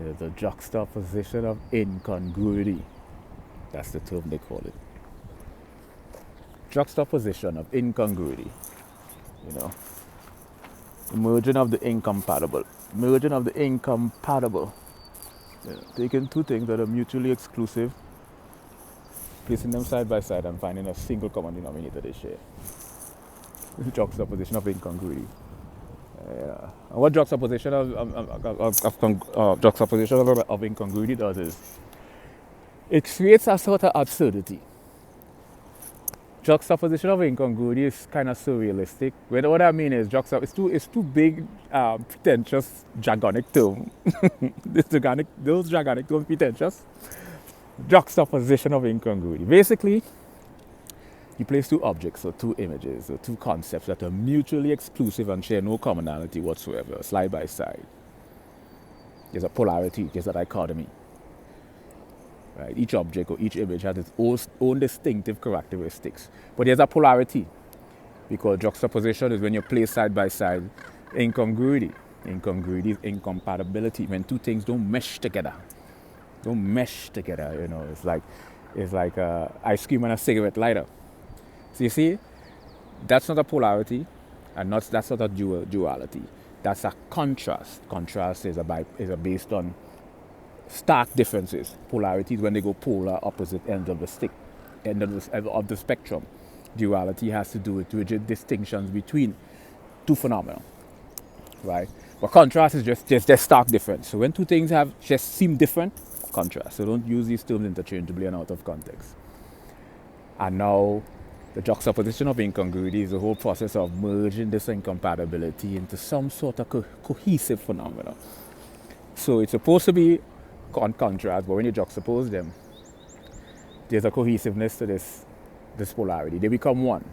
is a juxtaposition of incongruity. That's the term they call it. Juxtaposition of incongruity. You know, merging of the incompatible. Merging of the incompatible. Yeah. Taking two things that are mutually exclusive, placing them side by side and finding a single common denominator they share. Juxtaposition of incongruity. Yeah. And what juxtaposition of incongruity does is it creates a sort of absurdity. Juxtaposition of incongruity is kind of surrealistic. What I mean is it's too big, pretentious, jargonic term. Those jargonic terms pretentious. Juxtaposition of incongruity. Basically, you place two objects or two images or two concepts that are mutually exclusive and share no commonality whatsoever, side by side. There's a polarity, there's a dichotomy. Right? Each object or each image has its own distinctive characteristics. But there's a polarity, because juxtaposition is when you place side by side. Incongruity. Incongruity is incompatibility, when two things don't mesh together. Don't mesh together, you know. It's like ice cream and a cigarette lighter. So you see, that's not a polarity, and that's not a duality. That's a contrast. Contrast is based on stark differences. Polarity is when they go polar opposite ends of the stick, end of the spectrum. Duality has to do with rigid distinctions between two phenomena, right? But contrast is just stark difference. So when two things just seem different, contrast. So don't use these terms interchangeably and out of context. And now, the juxtaposition of incongruity is the whole process of merging this incompatibility into some sort of cohesive phenomena. So it's supposed to be on contrast, but when you juxtapose them, there's a cohesiveness to this polarity. They become one,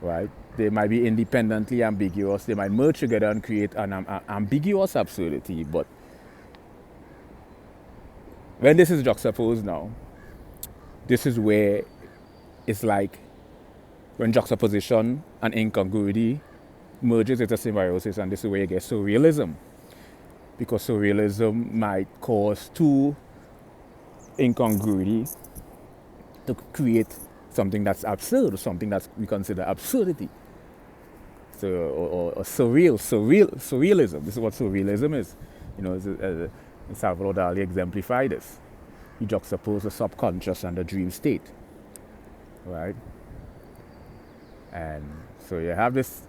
right? They might be independently ambiguous. They might merge together and create an ambiguous absurdity. But when this is juxtaposed now, this is where it's like when juxtaposition and incongruity merges into symbiosis, and this is where you get surrealism. Because surrealism might cause two incongruity to create something that's absurd, or something that we consider absurdity. So, or surrealism. This is what surrealism is. You know, Salvador Dali exemplified this. He juxtaposed the subconscious and the dream state, right? And so you have this.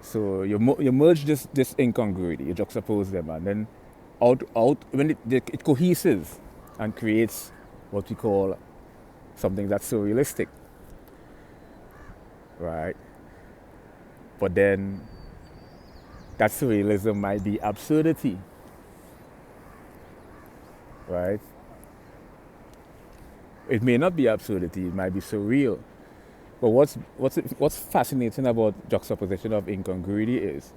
So you merge this incongruity, you juxtapose them, and then when it coheses and creates what we call something that's surrealistic, right? But then that surrealism might be absurdity, right? It may not be absurdity, it might be surreal. But what's fascinating about juxtaposition of incongruity is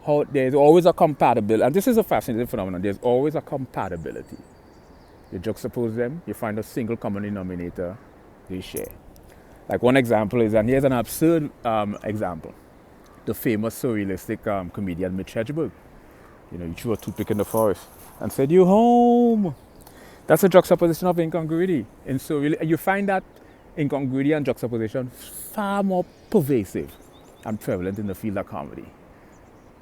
how there's always a compatibility, and this is a fascinating phenomenon. There's always a compatibility. You juxtapose them, you find a single common denominator they share. Like one example is, and here's an absurd example, the famous surrealistic comedian Mitch Hedberg. You know, he threw a toothpick in the forest and said, "You home." That's a juxtaposition of incongruity. And so you find that incongruity and juxtaposition far more pervasive and prevalent in the field of comedy.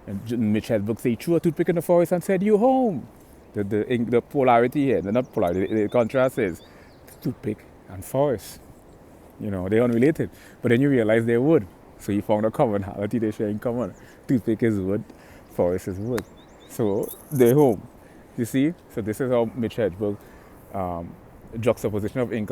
And Mitch Hedberg said he threw a toothpick in the forest and said, "You home." The polarity here, not polarity, the contrast is toothpick and forest. You know, they're unrelated. But then you realize they're wood. So you found a commonality they share in common. Toothpick is wood, forest is wood. So they're home. You see? So this is how Mitch Hedberg juxtaposition of income